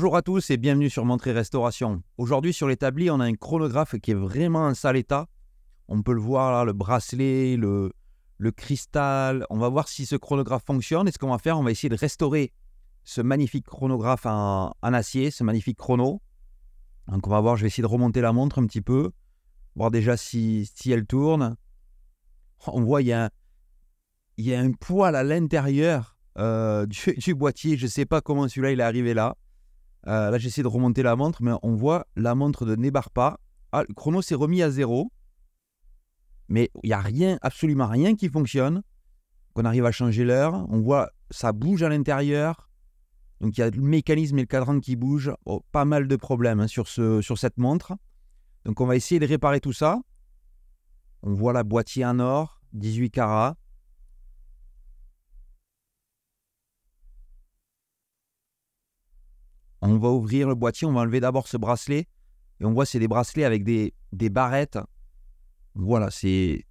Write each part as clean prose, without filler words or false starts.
Bonjour à tous et bienvenue sur Montré Restauration. Aujourd'hui sur l'établi, on a un chronographe qui est vraiment en sale état. On peut le voir là, le bracelet, le cristal. On va voir si ce chronographe fonctionne. Et ce qu'on va faire, on va essayer de restaurer ce magnifique chronographe en acier, ce magnifique chrono. Donc on va voir, je vais essayer de remonter la montre un petit peu, voir déjà si elle tourne. On voit il y a un poil à l'intérieur du boîtier. Je ne sais pas comment celui-là il est arrivé là. Là, j'essaie de remonter la montre, mais on voit la montre ne débarre pas. Ah, le chrono s'est remis à 0. Mais il n'y a rien, absolument rien qui fonctionne. On arrive à changer l'heure. On voit, ça bouge à l'intérieur. Donc, il y a le mécanisme et le cadran qui bougent. Oh, pas mal de problèmes sur cette montre. Donc, on va essayer de réparer tout ça. On voit la boîtier en or, 18 carats. On va ouvrir le boîtier, on va enlever d'abord ce bracelet. Et on voit c'est des bracelets avec des barrettes. Voilà, c'est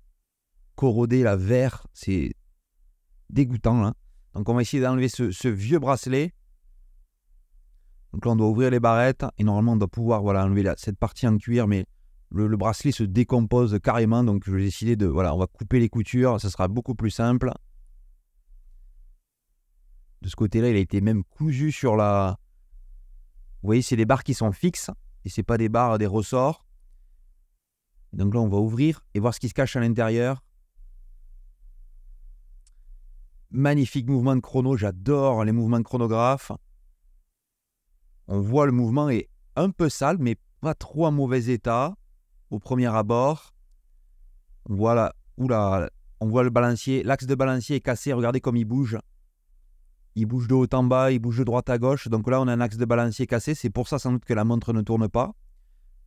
corrodé, la vert, c'est dégoûtant. Là. Donc on va essayer d'enlever ce vieux bracelet. Donc là on doit ouvrir les barrettes. Et normalement on doit pouvoir enlever cette partie en cuir. Mais le bracelet se décompose carrément. Donc je vais décider de... on va couper les coutures. Ça sera beaucoup plus simple. De ce côté-là, il a été même cousu sur la... Vous voyez, c'est des barres qui sont fixes et ce n'est pas des barres, des ressorts. Donc là, on va ouvrir et voir ce qui se cache à l'intérieur. Magnifique mouvement de chrono, j'adore les mouvements de chronographe. On voit le mouvement est un peu sale, mais pas trop en mauvais état au premier abord. On voit on voit le balancier, l'axe de balancier est cassé, regardez comme il bouge. Il bouge de haut en bas, il bouge de droite à gauche. Donc là, on a un axe de balancier cassé. C'est pour ça sans doute que la montre ne tourne pas.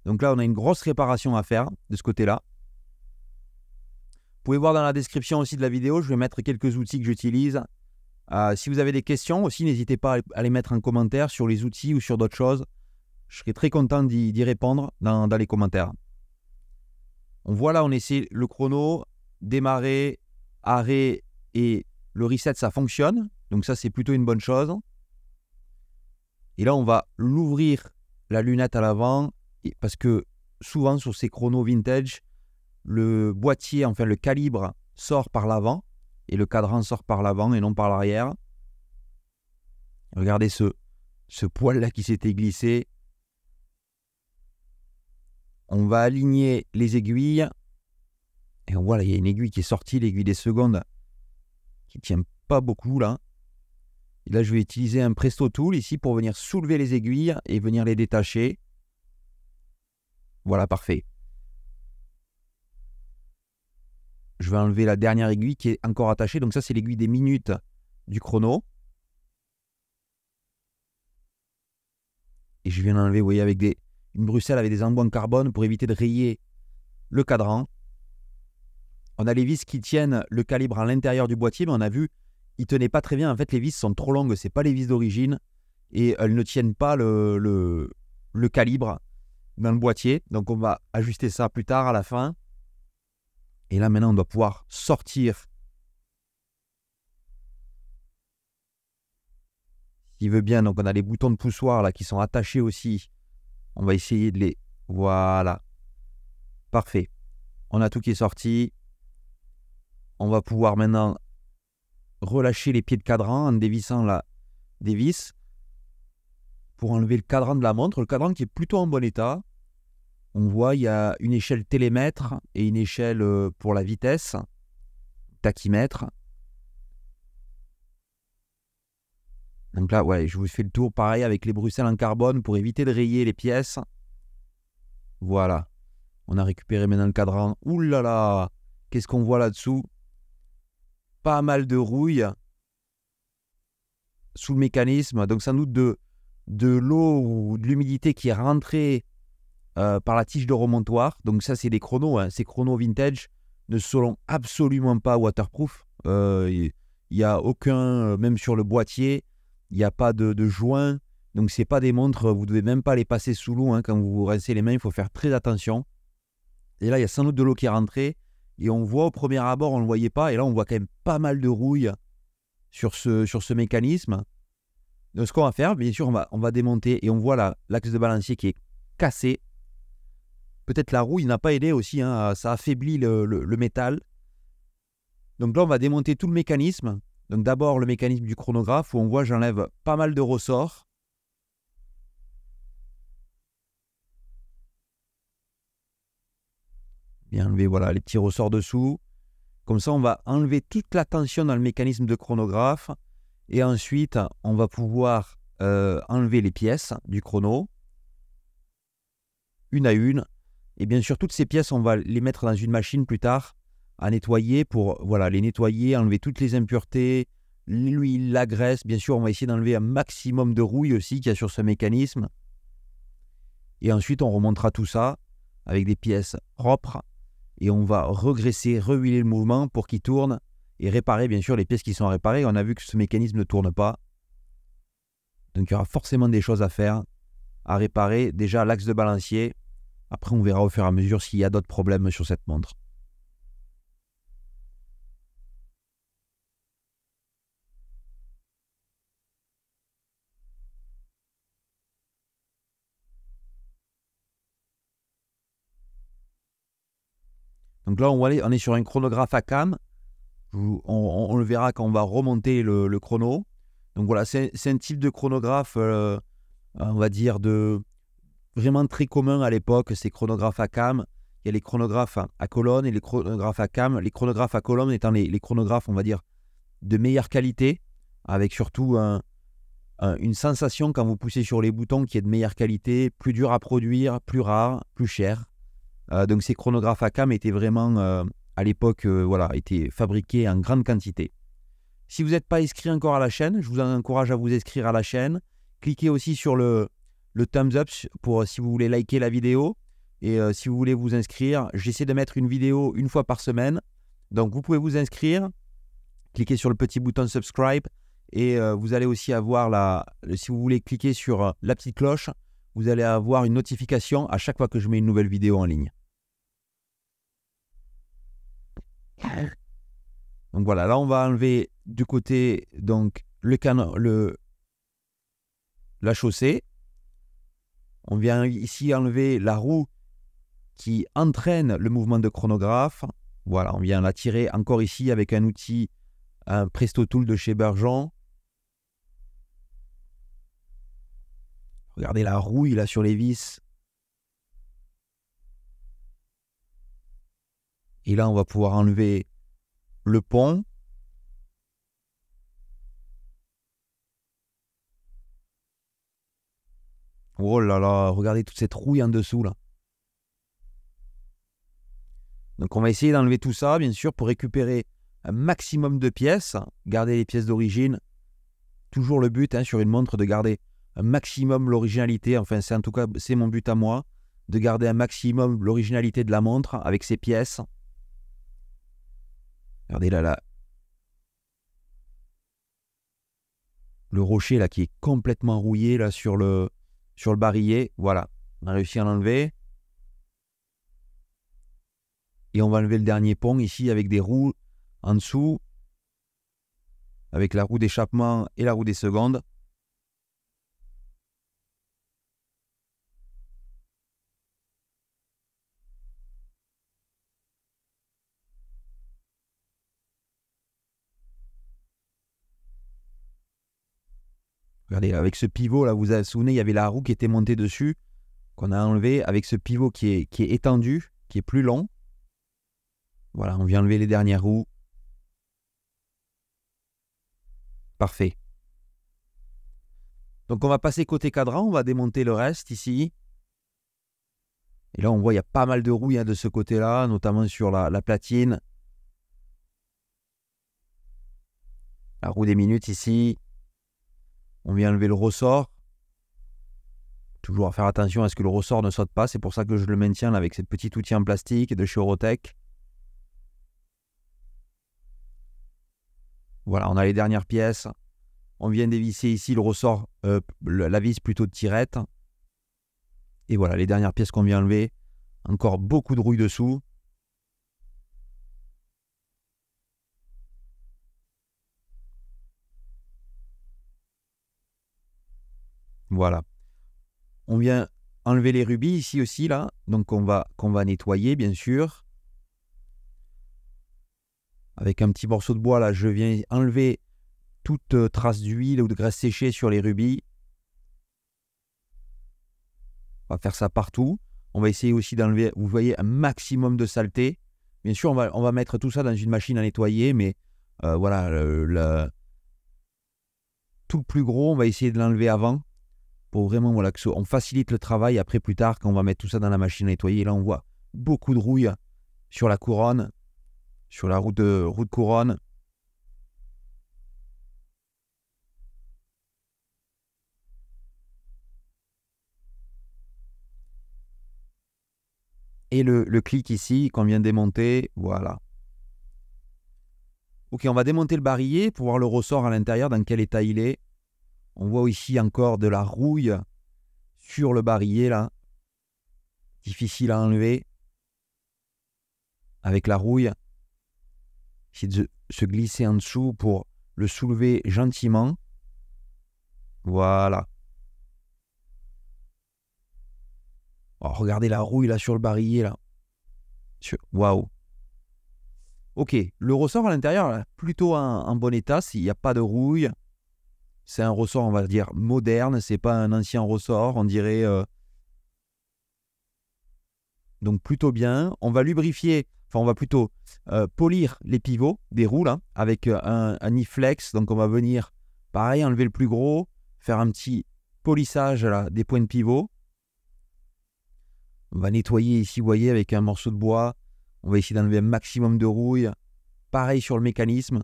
Donc là, on a une grosse réparation à faire de ce côté-là. Vous pouvez voir dans la description aussi de la vidéo, je vais mettre quelques outils que j'utilise. Si vous avez des questions aussi, n'hésitez pas à les mettre en commentaire sur les outils ou sur d'autres choses. Je serai très content d'y répondre dans les commentaires. On voit là, on essaie le chrono, démarrer, arrêt et le reset, ça fonctionne. Donc ça, c'est plutôt une bonne chose. Et là, on va l'ouvrir la lunette à l'avant parce que souvent, sur ces chronos vintage, le boîtier, enfin le calibre, sort par l'avant et le cadran sort par l'avant et non par l'arrière. Regardez ce poil-là qui s'était glissé. On va aligner les aiguilles. Et on voit là, il y a une aiguille qui est sortie, l'aiguille des secondes, qui ne tient pas beaucoup là. Et là, je vais utiliser un Presto Tool ici pour venir soulever les aiguilles et venir les détacher. Voilà, parfait. Je vais enlever la dernière aiguille qui est encore attachée. Donc ça, c'est l'aiguille des minutes du chrono. Et je viens d'enlever, vous voyez, avec une bruxelle avec des embouts en carbone pour éviter de rayer le cadran. On a les vis qui tiennent le calibre à l'intérieur du boîtier, mais on a vu ils ne tenaient pas très bien. En fait, les vis sont trop longues, ce n'est pas les vis d'origine et elles ne tiennent pas le calibre dans le boîtier. Donc, on va ajuster ça plus tard à la fin. Et là, maintenant, on doit pouvoir sortir. S'il veut bien, donc on a les boutons de poussoir là qui sont attachés aussi. On va essayer de les... Voilà. Parfait. On a tout qui est sorti. On va pouvoir maintenant relâcher les pieds de cadran en dévissant des vis pour enlever le cadran de la montre. Le cadran qui est plutôt en bon état. On voit il y a une échelle télémètre et une échelle pour la vitesse, tachymètre. Donc là, je vous fais le tour pareil avec les bruxelles en carbone pour éviter de rayer les pièces. Voilà. On a récupéré maintenant le cadran. Ouh là là, qu'est-ce qu'on voit là-dessous? Pas mal de rouille sous le mécanisme. Donc sans doute de l'eau ou de l'humidité qui est rentrée par la tige de remontoir. Donc ça, c'est des chronos. Ces chronos vintage ne seront absolument pas waterproof. Il n'y a aucun, même sur le boîtier, il n'y a pas de joint. Donc ce n'est pas des montres, vous ne devez même pas les passer sous l'eau. Quand vous vous rincez les mains, il faut faire très attention. Et là, il y a sans doute de l'eau qui est rentrée. Et on voit au premier abord, on ne le voyait pas. Et là, on voit quand même pas mal de rouille sur ce mécanisme. Donc, ce qu'on va faire, bien sûr, on va démonter et on voit l'axe de balancier qui est cassé. Peut-être la roue, il n'a pas aidé aussi, hein, ça affaiblit le métal. Donc là, on va démonter tout le mécanisme. Donc d'abord, le mécanisme du chronographe où on voit j'enlève pas mal de ressorts. Bien enlever voilà, les petits ressorts dessous. Comme ça, on va enlever toute la tension dans le mécanisme de chronographe. Et ensuite, on va pouvoir enlever les pièces du chrono, une à une. Et bien sûr, toutes ces pièces, on va les mettre dans une machine plus tard à nettoyer pour voilà, les nettoyer, enlever toutes les impuretés, l'huile, la graisse. Bien sûr, on va essayer d'enlever un maximum de rouille aussi qu'il y a sur ce mécanisme. Et ensuite, on remontera tout ça avec des pièces propres et on va regraisser, rehuiler le mouvement pour qu'il tourne et réparer bien sûr les pièces qui sont à réparer. On a vu que ce mécanisme ne tourne pas. Donc il y aura forcément des choses à faire, à réparer. Déjà l'axe de balancier. Après, on verra au fur et à mesure s'il y a d'autres problèmes sur cette montre. Donc là, on est sur un chronographe à cam. On le verra quand on va remonter le chrono. Donc voilà, c'est un type de chronographe, on va dire, vraiment très commun à l'époque, ces chronographes à cam. Il y a les chronographes à colonne et les chronographes à cam. Les chronographes à colonne étant les chronographes, on va dire, de meilleure qualité, avec surtout une sensation quand vous poussez sur les boutons qui est de meilleure qualité, plus dur à produire, plus rare, plus cher. Donc ces chronographes à cam étaient vraiment, à l'époque, voilà, étaient fabriqués en grande quantité. Si vous n'êtes pas inscrit encore à la chaîne, je vous encourage à vous inscrire à la chaîne. Cliquez aussi sur le thumbs up pour si vous voulez liker la vidéo. Et si vous voulez vous inscrire, j'essaie de mettre une vidéo une fois par semaine. Donc vous pouvez vous inscrire, cliquez sur le petit bouton subscribe et vous allez aussi avoir si vous voulez cliquer sur la petite cloche, vous allez avoir une notification à chaque fois que je mets une nouvelle vidéo en ligne. Donc voilà, là on va enlever du côté donc la chaussée. On vient ici enlever la roue qui entraîne le mouvement de chronographe. Voilà, on vient la tirer encore ici avec un outil, un Presto Tool de chez Bergeon. Regardez la rouille là sur les vis. Et là, on va pouvoir enlever le pont. Oh là là, regardez toute cette rouille en dessous là. Donc on va essayer d'enlever tout ça, bien sûr, pour récupérer un maximum de pièces, garder les pièces d'origine. Toujours le but sur une montre de garder un maximum l'originalité, enfin c'est en tout cas c'est mon but à moi, de garder un maximum l'originalité de la montre avec ses pièces. Regardez là, le rocher là qui est complètement rouillé là sur le barillet. Voilà, on a réussi à l'enlever. Et on va enlever le dernier pont ici avec des roues en dessous, avec la roue d'échappement et la roue des secondes. Regardez, avec ce pivot là, vous vous souvenez, il y avait la roue qui était montée dessus, qu'on a enlevé avec ce pivot qui est étendu, qui est plus long. Voilà, on vient enlever les dernières roues. Parfait. Donc on va passer côté cadran, on va démonter le reste ici. Et là on voit il y a pas mal de rouille de ce côté-là, notamment sur la platine. La roue des minutes ici. On vient enlever le ressort. Toujours à faire attention à ce que le ressort ne saute pas. C'est pour ça que je le maintiens là, avec cette petite outil en plastique de chez Eurotech. Voilà, on a les dernières pièces. On vient dévisser ici le ressort, la vis plutôt de tirette. Et voilà, les dernières pièces qu'on vient enlever. Encore beaucoup de rouille dessous. Voilà. On vient enlever les rubis ici aussi, là. Donc, qu'on va nettoyer, bien sûr. Avec un petit morceau de bois, là, je viens enlever toute trace d'huile ou de graisse séchée sur les rubis. On va faire ça partout. On va essayer aussi d'enlever, vous voyez, un maximum de saleté. Bien sûr, on va mettre tout ça dans une machine à nettoyer, mais voilà, tout le plus gros, on va essayer de l'enlever avant pour vraiment voilà, on facilite le travail. Après, plus tard, quand on va mettre tout ça dans la machine à nettoyer, là, on voit beaucoup de rouille sur la couronne, sur la roue de couronne. Et le clic ici qu'on vient de démonter, voilà. Ok, on va démonter le barillet pour voir le ressort à l'intérieur, dans quel état il est. On voit ici encore de la rouille sur le barillet là. Difficile à enlever. Avec la rouille. Essayer de se glisser en dessous pour le soulever gentiment. Voilà. Oh, regardez la rouille là sur le barillet là. Waouh. Ok, le ressort à l'intérieur là, plutôt en bon état, s'il n'y a pas de rouille. C'est un ressort, on va dire, moderne, c'est pas un ancien ressort, on dirait. Donc plutôt bien. On va lubrifier, enfin on va plutôt polir les pivots des roues là, avec un e-flex. Donc on va venir, pareil, enlever le plus gros, faire un petit polissage là, des points de pivot. On va nettoyer ici, vous voyez, avec un morceau de bois. On va essayer d'enlever un maximum de rouille. Pareil sur le mécanisme.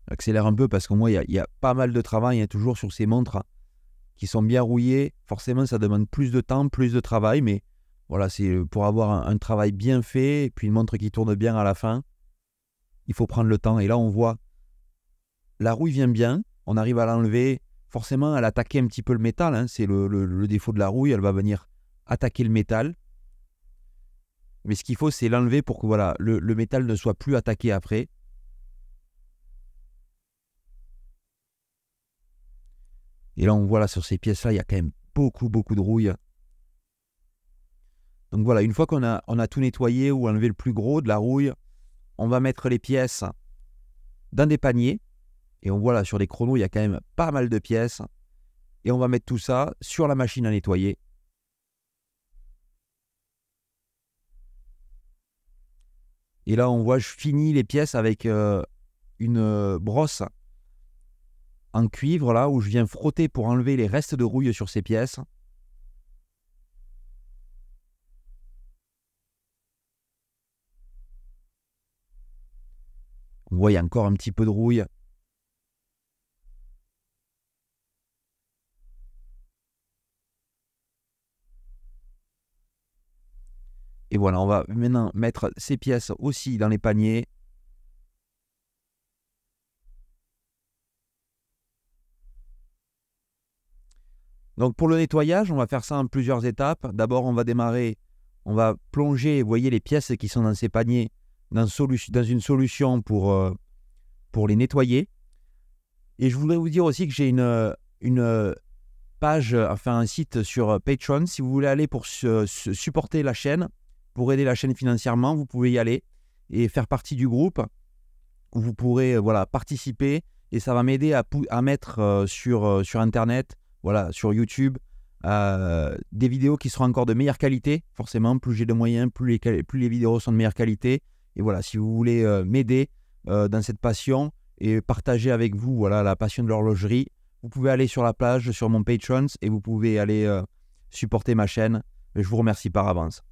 Accélère un peu parce qu'au moins il y a pas mal de travail, il y a toujours sur ces montres qui sont bien rouillées. Forcément, ça demande plus de temps, plus de travail, mais voilà, c'est pour avoir un travail bien fait et puis une montre qui tourne bien à la fin. Il faut prendre le temps. Et là, on voit la rouille vient bien, on arrive à l'enlever. Forcément, elle attaquait un petit peu le métal, hein. C'est le défaut de la rouille, elle va venir attaquer le métal. Mais ce qu'il faut, c'est l'enlever pour que voilà, le métal ne soit plus attaqué après. Et là, on voit là sur ces pièces-là, il y a quand même beaucoup de rouille. Donc voilà, une fois qu'on a tout nettoyé ou enlevé le plus gros de la rouille, on va mettre les pièces dans des paniers. Et on voit là sur les chronos, il y a quand même pas mal de pièces. Et on va mettre tout ça sur la machine à nettoyer. Et là, on voit, je finis les pièces avec une brosse en cuivre, là, où je viens frotter pour enlever les restes de rouille sur ces pièces. On voit, il y a encore un petit peu de rouille. Et voilà, on va maintenant mettre ces pièces aussi dans les paniers. Donc pour le nettoyage, on va faire ça en plusieurs étapes. D'abord, on va démarrer, on va plonger, vous voyez les pièces qui sont dans ces paniers, dans une solution pour les nettoyer. Et je voudrais vous dire aussi que j'ai une page, enfin un site sur Patreon. Si vous voulez aller pour supporter la chaîne, pour aider la chaîne financièrement, vous pouvez y aller et faire partie du groupe où vous pourrez voilà, participer et ça va m'aider à mettre sur Internet, voilà, sur YouTube, des vidéos qui seront encore de meilleure qualité. Forcément, plus j'ai de moyens, plus les vidéos sont de meilleure qualité. Et voilà, si vous voulez m'aider dans cette passion et partager avec vous voilà, la passion de l'horlogerie, vous pouvez aller sur la page, sur mon Patreon et vous pouvez aller supporter ma chaîne. Je vous remercie par avance.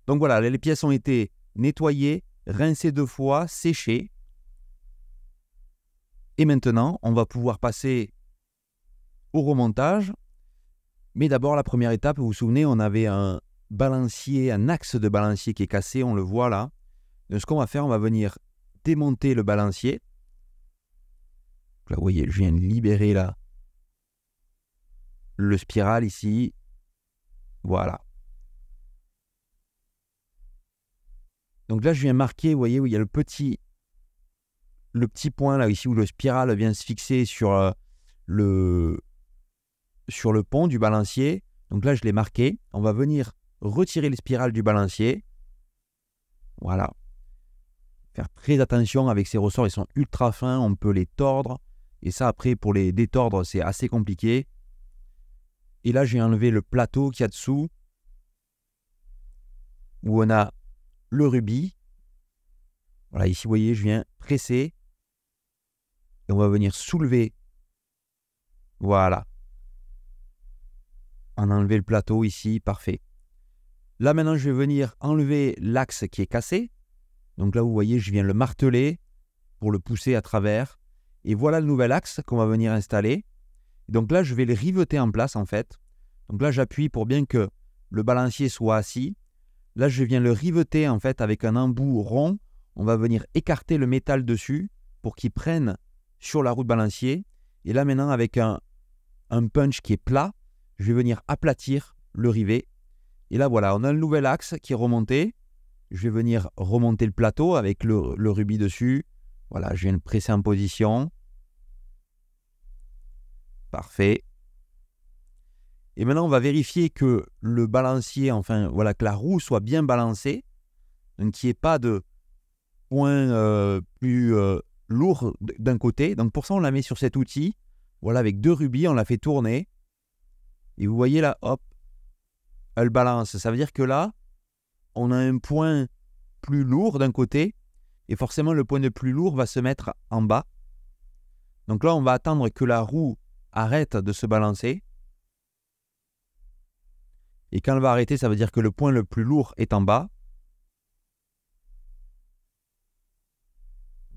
Donc voilà, les pièces ont été nettoyées, rincées 2 fois, séchées. Et maintenant, on va pouvoir passer au remontage. Mais d'abord, la première étape, vous vous souvenez, on avait un balancier, un axe de balancier qui est cassé, on le voit là. Donc ce qu'on va faire, on va venir démonter le balancier. Là, vous voyez, je viens de libérer là le spiral ici. Voilà. Donc là, je viens marquer, vous voyez, où il y a le petit point là, ici, où le spiral vient se fixer sur le pont du balancier. Donc là, je l'ai marqué. On va venir retirer le spiral du balancier. Voilà. Faire très attention avec ces ressorts, ils sont ultra fins, on peut les tordre. Et ça, après, pour les détordre, c'est assez compliqué. Et là, j'ai enlevé le plateau qu'il y a dessous, où on a le rubis. Voilà, ici, vous voyez, je viens presser. Et on va venir soulever. Voilà. On a enlevé le plateau ici, parfait. Là, maintenant, je vais venir enlever l'axe qui est cassé. Donc là, vous voyez, je viens le marteler pour le pousser à travers. Et voilà le nouvel axe qu'on va venir installer. Donc là, je vais le riveter en place, en fait. Donc là, j'appuie pour bien que le balancier soit assis. Là, je viens le riveter, en fait, avec un embout rond. On va venir écarter le métal dessus pour qu'il prenne sur la roue de balancier. Et là, maintenant, avec un punch qui est plat, je vais venir aplatir le rivet. Et là, voilà, on a le nouvel axe qui est remonté. Je vais venir remonter le plateau avec le rubis dessus. Voilà, je viens le presser en position. Parfait. Et maintenant, on va vérifier que le balancier, enfin, voilà, que la roue soit bien balancée. Donc, qu'il n'y ait pas de point plus lourd d'un côté. Donc, pour ça, on la met sur cet outil. Voilà, avec 2 rubis, on la fait tourner. Et vous voyez là, hop, elle balance. Ça veut dire que là, on a un point plus lourd d'un côté. Et forcément, le point le plus lourd va se mettre en bas. Donc là, on va attendre que la roue arrête de se balancer. Et quand elle va arrêter, ça veut dire que le point le plus lourd est en bas.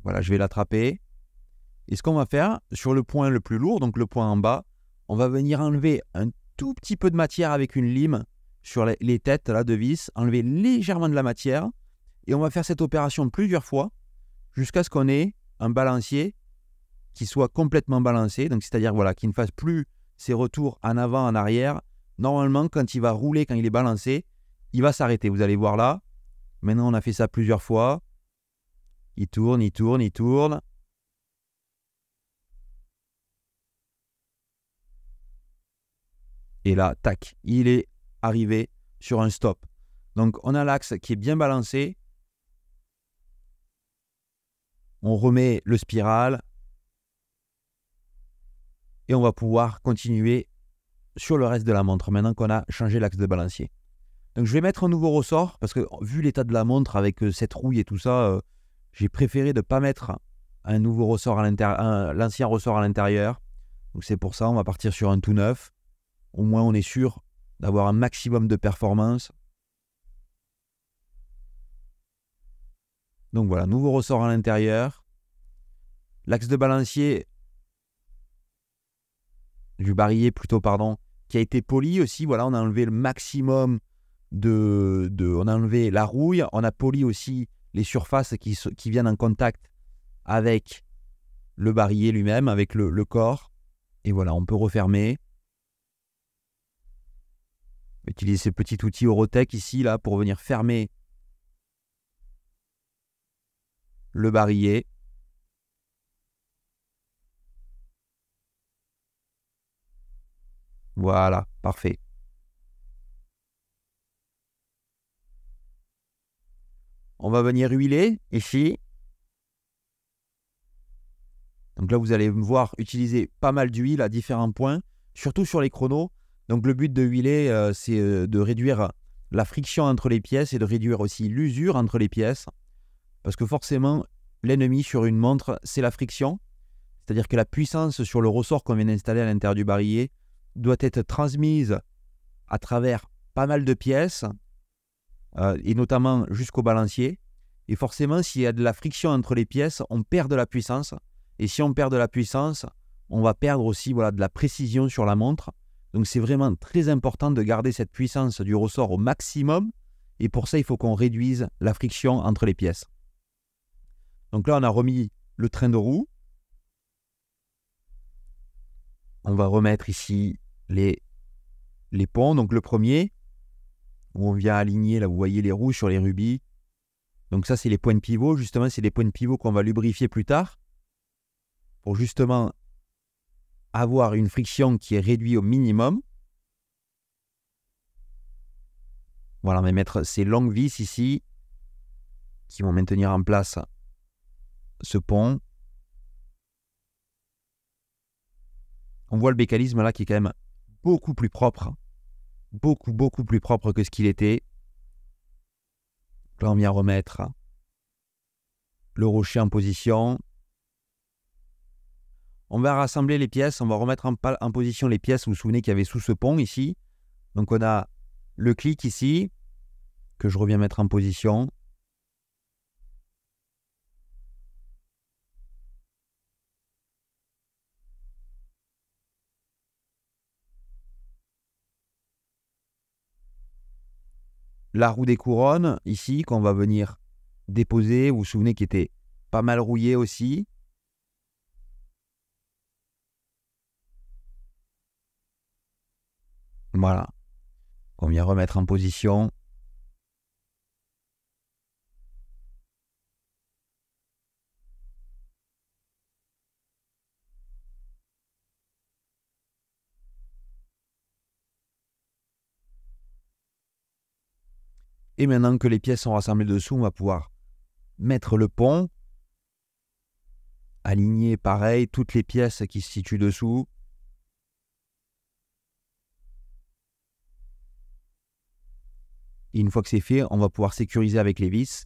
Voilà, je vais l'attraper. Et ce qu'on va faire, sur le point le plus lourd, donc le point en bas, on va venir enlever un tout petit peu de matière avec une lime sur les têtes là, de vis, enlever légèrement de la matière. Et on va faire cette opération plusieurs fois jusqu'à ce qu'on ait un balancier qui soit complètement balancé. Donc, c'est-à-dire voilà, qu'il ne fasse plus ses retours en avant, en arrière. Normalement, quand il va rouler, quand il est balancé, il va s'arrêter. Vous allez voir là. Maintenant, on a fait ça plusieurs fois. Il tourne, il tourne, il tourne. Et là, tac, il est arrivé sur un stop. Donc, on a l'axe qui est bien balancé. On remet le spiral. Et on va pouvoir continuer sur le reste de la montre, maintenant qu'on a changé l'axe de balancier. Donc, je vais mettre un nouveau ressort, parce que vu l'état de la montre, avec cette rouille et tout ça, j'ai préféré de ne pas mettre un nouveau ressort à l'intérieur, l'ancien ressort à l'intérieur. Donc, c'est pour ça, on va partir sur un tout neuf. Au moins, on est sûr d'avoir un maximum de performance. Donc voilà, nouveau ressort à l'intérieur. L'axe de balancier, du barillet plutôt, pardon, qui a été poli aussi. Voilà, on a enlevé le maximum on a enlevé la rouille. On a poli aussi les surfaces qui viennent en contact avec le barillet lui-même, avec le corps. Et voilà, on peut refermer. Utiliser ces petits outils Orotech ici, là, pour venir fermer le barillet. Voilà, parfait. On va venir huiler ici. Donc là, vous allez me voir utiliser pas mal d'huile à différents points, surtout sur les chronos. Donc le but de huiler, c'est de réduire la friction entre les pièces et de réduire aussi l'usure entre les pièces. Parce que forcément, l'ennemi sur une montre, c'est la friction. C'est-à-dire que la puissance sur le ressort qu'on vient d'installer à l'intérieur du barillet doit être transmise à travers pas mal de pièces, et notamment jusqu'au balancier. Et forcément, s'il y a de la friction entre les pièces, on perd de la puissance. Et si on perd de la puissance, on va perdre aussi de la précision sur la montre. Donc c'est vraiment très important de garder cette puissance du ressort au maximum. Et pour ça, il faut qu'on réduise la friction entre les pièces. Donc là, on a remis le train de roue. On va remettre ici les ponts. Donc le premier, où on vient aligner, là vous voyez les roues sur les rubis. Donc ça, c'est les points de pivot. Justement, c'est des points de pivot qu'on va lubrifier plus tard pour justement avoir une friction qui est réduite au minimum. Voilà, on va mettre ces longues vis ici qui vont maintenir en place ce pont. On voit le mécanisme là qui est quand même beaucoup plus propre. Beaucoup plus propre que ce qu'il était. Là, on vient remettre le rocher en position. On va rassembler les pièces. On va remettre en position les pièces. Vous vous souvenez qu'il y avait sous ce pont ici. Donc, on a le clic ici que je reviens mettre en position. La roue des couronnes ici qu'on va venir déposer. Vous vous souvenez qu'il était pas mal rouillé aussi. Voilà. On vient remettre en position. Et maintenant que les pièces sont rassemblées dessous, on va pouvoir mettre le pont. Aligner pareil toutes les pièces qui se situent dessous. Et une fois que c'est fait, on va pouvoir sécuriser avec les vis.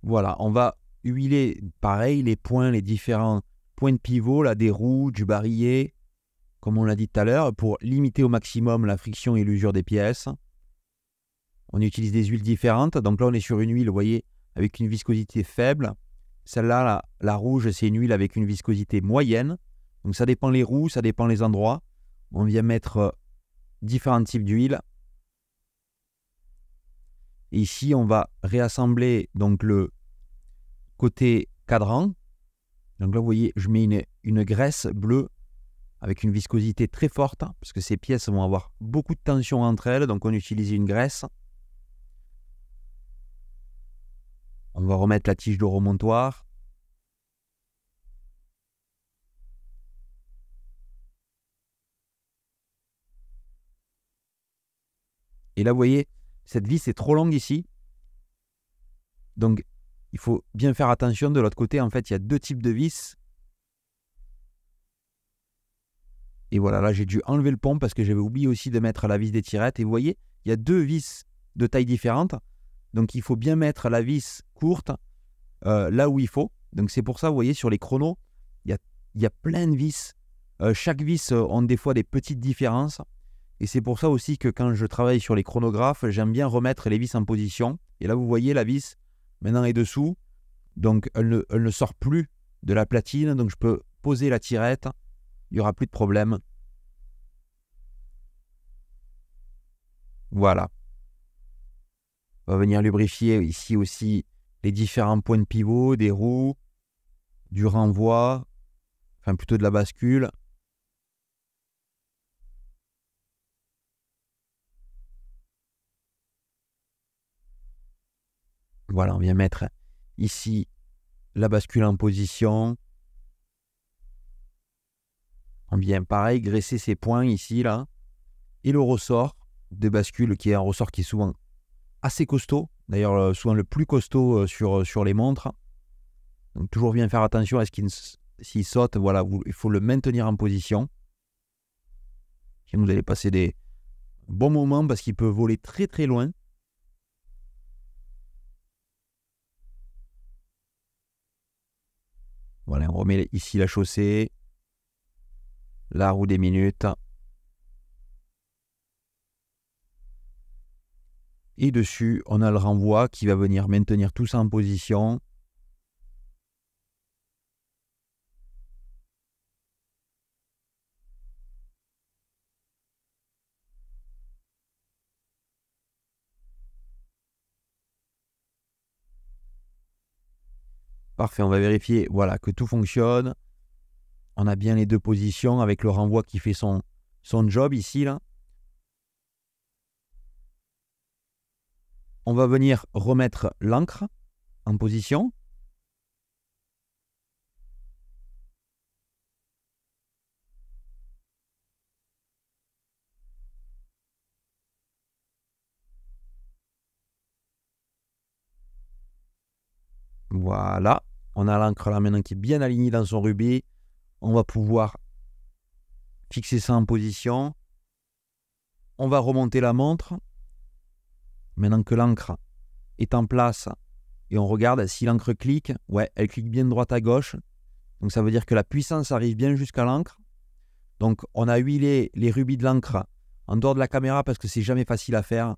Voilà, on va huiler pareil les points, les différents points de pivot, là, des roues, du barillet, comme on l'a dit tout à l'heure, pour limiter au maximum la friction et l'usure des pièces. On utilise des huiles différentes. Donc là, on est sur une huile, vous voyez, avec une viscosité faible. Celle-là, la rouge, c'est une huile avec une viscosité moyenne. Donc ça dépend les roues, ça dépend les endroits. On vient mettre différents types d'huile. Et ici, on va réassembler donc le côté cadran. Donc là, vous voyez, je mets une graisse bleue avec une viscosité très forte parce que ces pièces vont avoir beaucoup de tension entre elles. Donc on utilise une graisse. On va remettre la tige de remontoir. Et là, vous voyez, cette vis est trop longue ici. Donc, il faut bien faire attention. De l'autre côté, en fait, il y a deux types de vis. Et voilà, là, j'ai dû enlever le pont parce que j'avais oublié aussi de mettre la vis des tirettes. Et vous voyez, il y a deux vis de taille différente. Donc, il faut bien mettre la vis courte là où il faut. Donc, c'est pour ça, vous voyez, sur les chronos, il y a plein de vis. Chaque vis ont des fois des petites différences. Et c'est pour ça aussi que quand je travaille sur les chronographes, j'aime bien remettre les vis en position. Et là, vous voyez, la vis maintenant est dessous. Donc, elle ne sort plus de la platine. Donc, je peux poser la tirette. Il n'y aura plus de problème. Voilà. On va venir lubrifier ici aussi les différents points de pivot, des roues, du renvoi, enfin plutôt de la bascule. Voilà, on vient mettre ici la bascule en position. On vient pareil graisser ces points ici, là. Et le ressort de bascule qui est un ressort qui est souvent assez costaud. D'ailleurs, souvent le plus costaud sur les montres. Donc toujours bien faire attention à ce s'il saute, voilà, il faut le maintenir en position. Sinon vous allez passer des bons moments parce qu'il peut voler très très loin. Voilà, on remet ici la chaussée, la roue des minutes. Et dessus, on a le renvoi qui va venir maintenir tout ça en position. Parfait, on va vérifier voilà, que tout fonctionne. On a bien les deux positions avec le renvoi qui fait son job ici. Là. On va venir remettre l'ancre en position. Voilà, on a l'ancre là maintenant qui est bien alignée dans son rubis. On va pouvoir fixer ça en position. On va remonter la montre. Maintenant que l'encre est en place et on regarde si l'encre clique. Ouais, elle clique bien de droite à gauche. Donc ça veut dire que la puissance arrive bien jusqu'à l'encre. Donc on a huilé les rubis de l'encre en dehors de la caméra parce que c'est jamais facile à faire.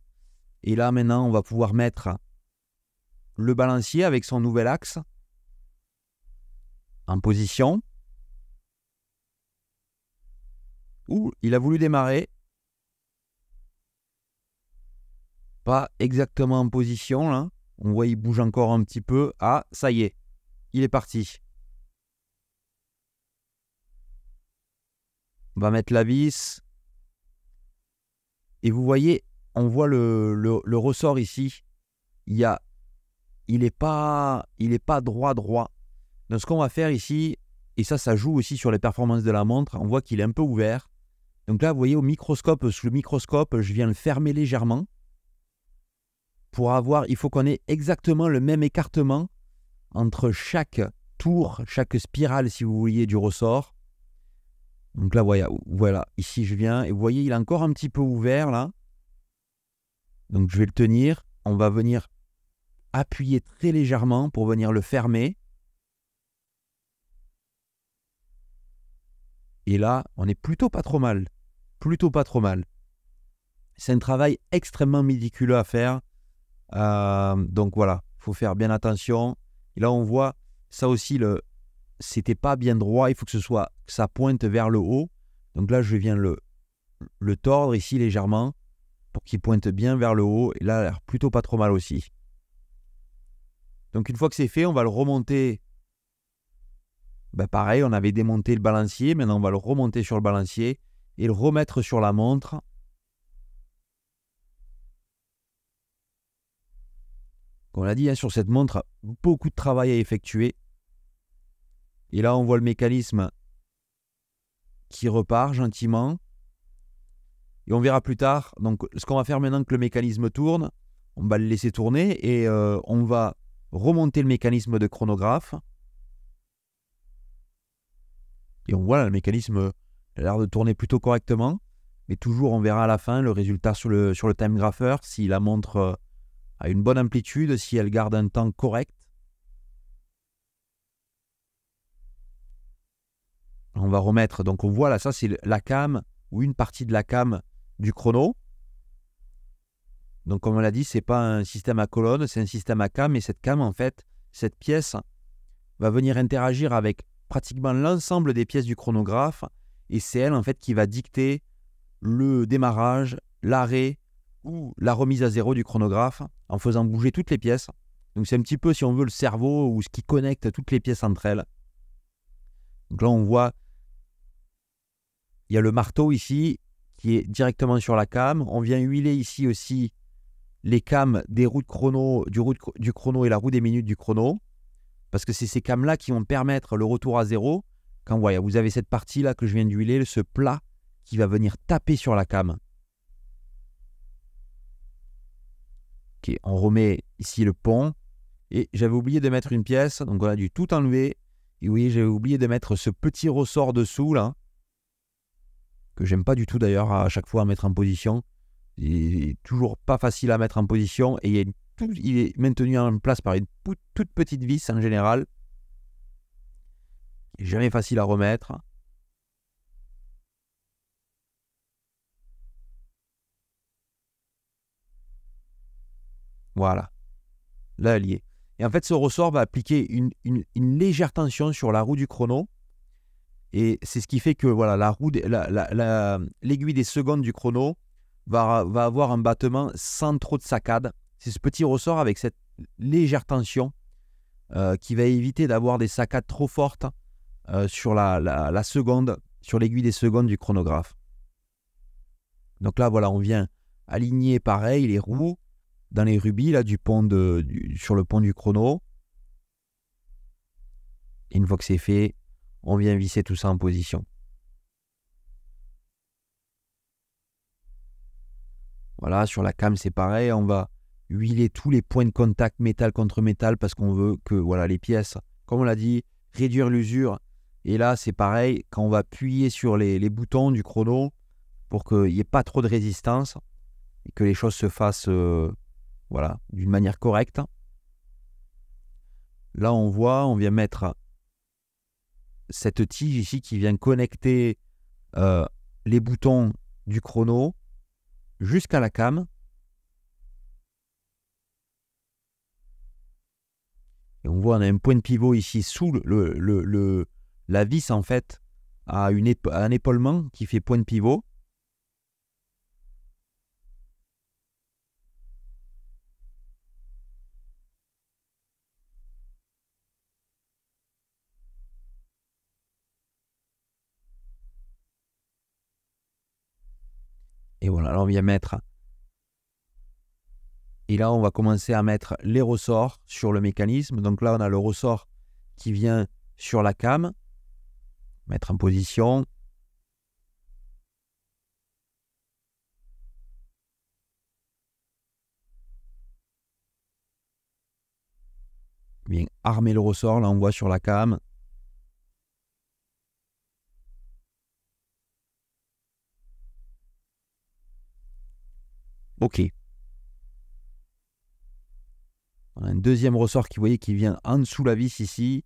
Et là maintenant on va pouvoir mettre le balancier avec son nouvel axe en position. Ouh, il a voulu démarrer. Pas exactement en position là. On voit il bouge encore un petit peu. Ah, ça y est, il est parti. On va mettre la vis. Et vous voyez, on voit le ressort ici. Il n'est pas droit. Donc ce qu'on va faire ici, et ça joue aussi sur les performances de la montre, on voit qu'il est un peu ouvert. Donc là, vous voyez, sous le microscope, je viens le fermer légèrement. Il faut qu'on ait exactement le même écartement entre chaque tour, chaque spirale, si vous voulez, du ressort. Donc là, voilà, ici je viens, et vous voyez, il est encore un petit peu ouvert là. Donc je vais le tenir, on va venir appuyer très légèrement pour venir le fermer. Et là, on est plutôt pas trop mal. C'est un travail extrêmement méticuleux à faire. Donc voilà, il faut faire bien attention. Et là, on voit ça aussi, c'était pas bien droit. Il faut que ça pointe vers le haut. Donc là, je viens le tordre ici légèrement pour qu'il pointe bien vers le haut. Et là, il a l'air plutôt pas trop mal aussi. Donc une fois que c'est fait, on va le remonter. Pareil, on avait démonté le balancier. Maintenant, on va le remonter sur le balancier et le remettre sur la montre. Comme on l'a dit, sur cette montre, beaucoup de travail à effectuer. Et là, on voit le mécanisme qui repart gentiment. Et on verra plus tard. Donc, ce qu'on va faire maintenant que le mécanisme tourne, on va le laisser tourner et on va remonter le mécanisme de chronographe. Et on voit le mécanisme a l'air de tourner plutôt correctement. Mais toujours, on verra à la fin le résultat sur le time grapher, si la montre a une bonne amplitude, si elle garde un temps correct. On va remettre, donc on voit là, ça c'est la cam ou une partie de la cam du chrono. Donc comme on l'a dit, c'est pas un système à colonne, c'est un système à cam. Et cette cam, en fait, cette pièce va venir interagir avec pratiquement l'ensemble des pièces du chronographe. Et c'est elle, en fait, qui va dicter le démarrage, l'arrêt ou la remise à zéro du chronographe en faisant bouger toutes les pièces. Donc c'est un petit peu, si on veut, le cerveau ou ce qui connecte toutes les pièces entre elles. Donc là, on voit, il y a le marteau ici qui est directement sur la cam. On vient huiler ici aussi les cams des roues de chrono, du chrono et la roue des minutes du chrono. Parce que c'est ces cams-là qui vont permettre le retour à zéro. Quand vous avez cette partie-là que je viens d'huiler, ce plat qui va venir taper sur la cam. Ok, on remet ici le pont. Et j'avais oublié de mettre une pièce, donc on a dû tout enlever. Et oui, j'avais oublié de mettre ce petit ressort dessous là, que j'aime pas du tout d'ailleurs à chaque fois à mettre en position. Il est toujours pas facile à mettre en position et il est maintenu en place par une toute petite vis en général. Il n'est jamais facile à remettre. Voilà, là elle y est. Et en fait, ce ressort va appliquer une légère tension sur la roue du chrono. Et c'est ce qui fait que voilà, l'aiguille des secondes du chrono va avoir un battement sans trop de saccades. C'est ce petit ressort avec cette légère tension qui va éviter d'avoir des saccades trop fortes sur la seconde, sur l'aiguille des secondes du chronographe. Donc là, voilà, on vient aligner pareil les roues dans les rubis là, sur le pont du chrono. Et une fois que c'est fait, on vient visser tout ça en position. Voilà, sur la cam, c'est pareil. On va huiler tous les points de contact métal contre métal parce qu'on veut que voilà, les pièces, comme on l'a dit, réduire l'usure. Et là, c'est pareil, quand on va appuyer sur les boutons du chrono pour qu'il n'y ait pas trop de résistance et que les choses se fassent voilà, d'une manière correcte. Là, on vient mettre cette tige ici qui vient connecter les boutons du chrono jusqu'à la cam. Et on voit, on a un point de pivot ici sous la vis, en fait, à un épaulement qui fait point de pivot. Et voilà, là on vient mettre. Et là, on va commencer à mettre les ressorts sur le mécanisme. Donc là, on a le ressort qui vient sur la cam. Mettre en position. Bien armer le ressort, là on voit sur la cam. Ok. On a un deuxième ressort qui, vous voyez, qui vient en dessous la vis ici.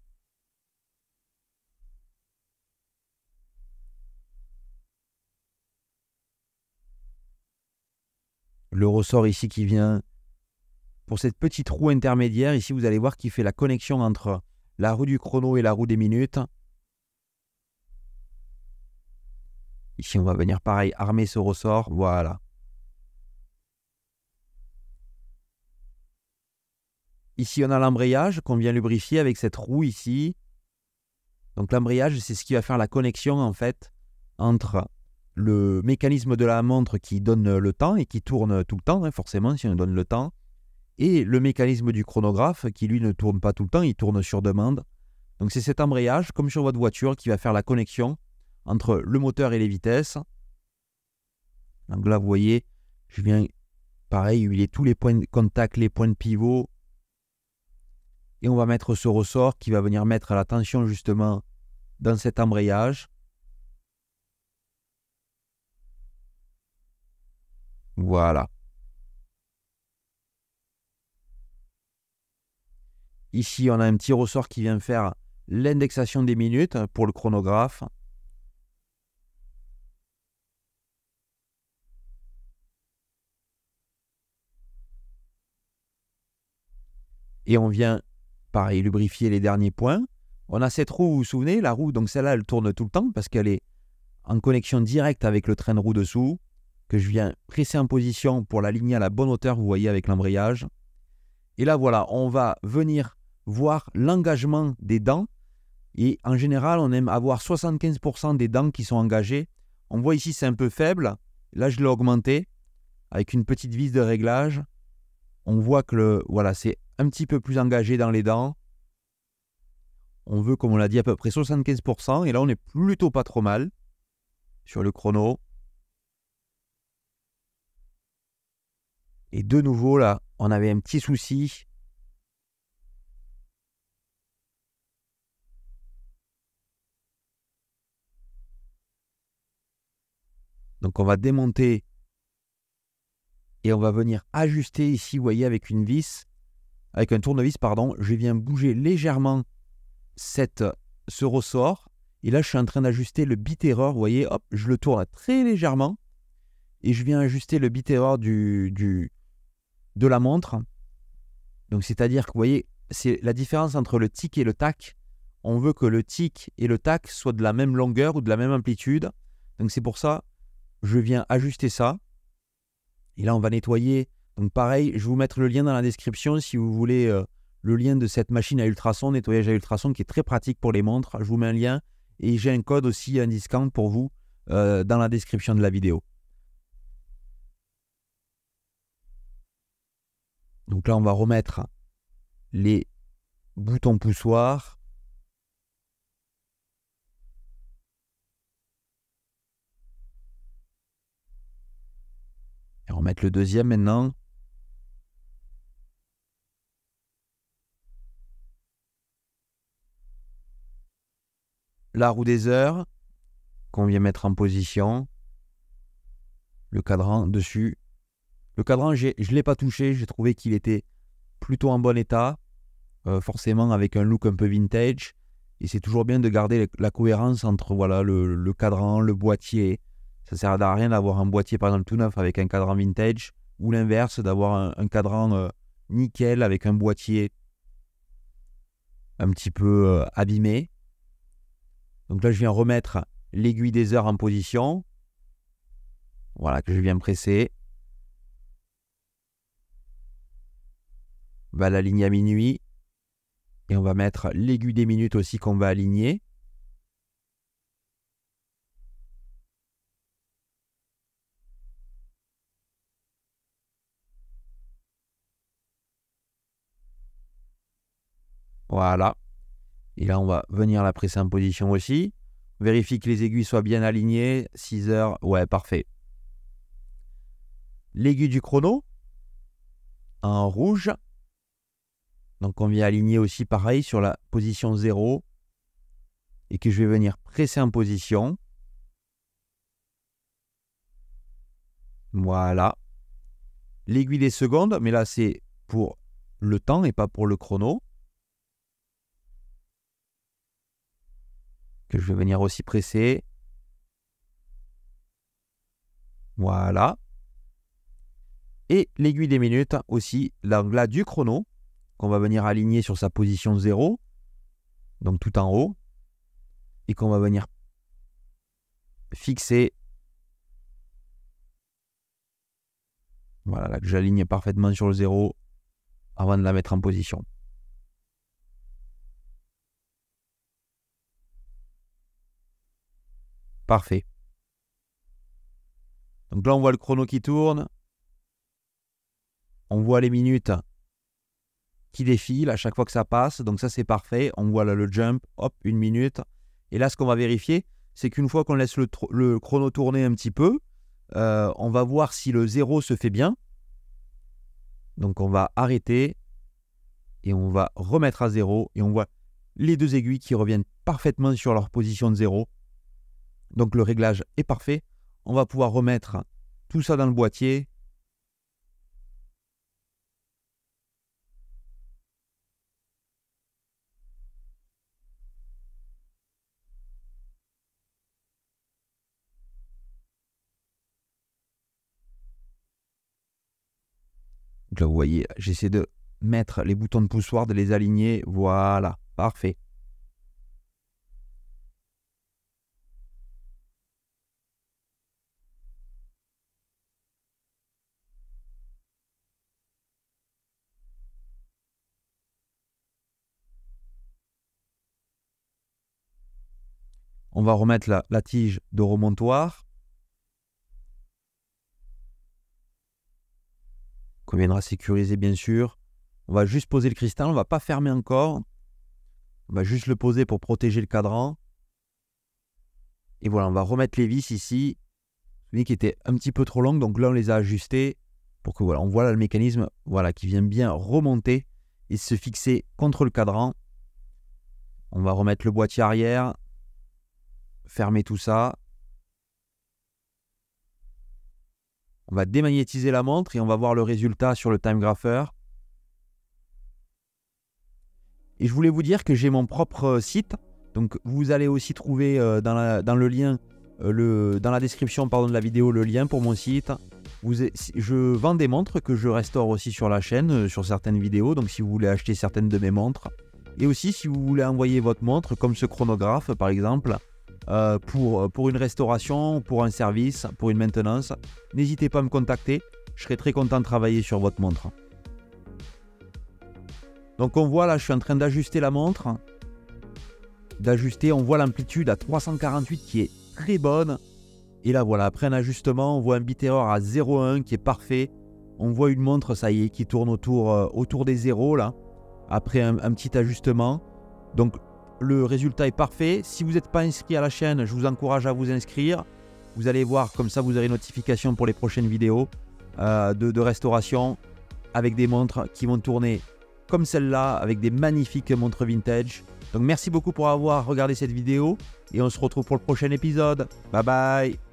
Le ressort ici qui vient pour cette petite roue intermédiaire. Ici, vous allez voir qu'il fait la connexion entre la roue du chrono et la roue des minutes. Ici, on va venir pareil armer ce ressort. Voilà. Ici, on a l'embrayage qu'on vient lubrifier avec cette roue ici. Donc l'embrayage, c'est ce qui va faire la connexion en fait entre le mécanisme de la montre qui donne le temps et qui tourne tout le temps, forcément si on donne le temps, et le mécanisme du chronographe qui lui ne tourne pas tout le temps, il tourne sur demande. Donc c'est cet embrayage, comme sur votre voiture, qui va faire la connexion entre le moteur et les vitesses. Donc là, vous voyez, je viens pareil huiler tous les points de contact, les points de pivot. Et on va mettre ce ressort qui va venir mettre la tension justement dans cet embrayage. Voilà. Ici, on a un petit ressort qui vient faire l'indexation des minutes pour le chronographe. Et on vient, pareil, lubrifier les derniers points. On a cette roue, vous vous souvenez, la roue, donc celle-là, elle tourne tout le temps parce qu'elle est en connexion directe avec le train de roue dessous, que je viens presser en position pour l'aligner à la bonne hauteur, vous voyez, avec l'embrayage. Et là, voilà, on va venir voir l'engagement des dents. Et en général, on aime avoir 75% des dents qui sont engagées. On voit ici, c'est un peu faible. Là, je l'ai augmenté avec une petite vis de réglage. On voit que voilà, c'est un petit peu plus engagé dans les dents. On veut, comme on l'a dit, à peu près 75%. Et là, on est plutôt pas trop mal sur le chrono. Et de nouveau, là, on avait un petit souci. Donc, on va démonter et on va venir ajuster ici, vous voyez, avec une vis, avec un tournevis, pardon. Je viens bouger légèrement ce ressort. Et là, je suis en train d'ajuster le bit error. Vous voyez, hop, je le tourne très légèrement. Et je viens ajuster le bit error de la montre. Donc, c'est-à-dire que, vous voyez, c'est la différence entre le tic et le tac. On veut que le tic et le tac soient de la même longueur ou de la même amplitude. Donc, c'est pour ça, je viens ajuster ça. Et là, on va nettoyer. Donc, pareil, je vais vous mettre le lien dans la description si vous voulez le lien de cette machine à ultrasons, nettoyage à ultrasons, qui est très pratique pour les montres. Je vous mets un lien et j'ai un code aussi, un discount pour vous dans la description de la vidéo. Donc là, on va remettre les boutons poussoirs. Et on va mettre le deuxième maintenant. La roue des heures qu'on vient mettre en position. Le cadran dessus. Le cadran, je ne l'ai pas touché. J'ai trouvé qu'il était plutôt en bon état. Forcément avec un look un peu vintage. Et c'est toujours bien de garder la cohérence entre voilà, le cadran, le boîtier. Ça ne sert à rien d'avoir un boîtier par exemple tout neuf avec un cadran vintage. Ou l'inverse, d'avoir un cadran nickel avec un boîtier un petit peu abîmé. Donc là, je viens remettre l'aiguille des heures en position. Voilà, que je viens presser. On va l'aligner à minuit. Et on va mettre l'aiguille des minutes aussi qu'on va aligner. Voilà. Et là, on va venir la presser en position aussi. Vérifie que les aiguilles soient bien alignées. 6 heures. Ouais, parfait. L'aiguille du chrono en rouge. Donc, on vient aligner aussi pareil sur la position 0. Et que je vais venir presser en position. Voilà. L'aiguille des secondes, mais là, c'est pour le temps et pas pour le chrono. Que je vais venir aussi presser. Voilà. Et l'aiguille des minutes aussi, l'angle du chrono, qu'on va venir aligner sur sa position 0, donc tout en haut, et qu'on va venir fixer. Voilà, là que j'aligne parfaitement sur le 0 avant de la mettre en position. Parfait. Donc là, on voit le chrono qui tourne. On voit les minutes qui défilent à chaque fois que ça passe. Donc ça, c'est parfait. On voit là le jump, hop, 1 minute. Et là, ce qu'on va vérifier, c'est qu'une fois qu'on laisse le chrono tourner un petit peu, on va voir si le 0 se fait bien. Donc on va arrêter et on va remettre à 0. Et on voit les deux aiguilles qui reviennent parfaitement sur leur position de 0. Donc le réglage est parfait. On va pouvoir remettre tout ça dans le boîtier. Donc là, vous voyez, j'essaie de mettre les boutons de poussoir, de les aligner. Voilà, parfait. On va remettre la tige de remontoir. Qu'on viendra sécuriser bien sûr. On va juste poser le cristal, on ne va pas fermer encore. On va juste le poser pour protéger le cadran. Et voilà, on va remettre les vis ici. Vous voyez qui étaient un petit peu trop longues, donc là on les a ajustées pour que voilà, on voit là le mécanisme voilà, qui vient bien remonter et se fixer contre le cadran. On va remettre le boîtier arrière. Fermer tout ça. On va démagnétiser la montre et on va voir le résultat sur le time grapher. Et je voulais vous dire que j'ai mon propre site. Donc vous allez aussi trouver dans le lien, dans la description de la vidéo, le lien pour mon site. Je vends des montres que je restaure aussi sur la chaîne, sur certaines vidéos. Donc si vous voulez acheter certaines de mes montres. Et aussi si vous voulez envoyer votre montre, comme ce chronographe par exemple, pour une restauration, pour un service, pour une maintenance, n'hésitez pas à me contacter. Je serai très content de travailler sur votre montre. Donc on voit là, je suis en train d'ajuster la montre. On voit l'amplitude à 348 qui est très bonne. Et là voilà, après un ajustement, on voit un bit error à 0,1 qui est parfait. On voit une montre, ça y est, qui tourne autour des zéros là. Après un petit ajustement. Donc le résultat est parfait. Si vous n'êtes pas inscrit à la chaîne, je vous encourage à vous inscrire. Vous allez voir, comme ça vous aurez notification pour les prochaines vidéos de restauration avec des montres qui vont tourner comme celle-là, avec des magnifiques montres vintage. Donc merci beaucoup pour avoir regardé cette vidéo et on se retrouve pour le prochain épisode. Bye bye.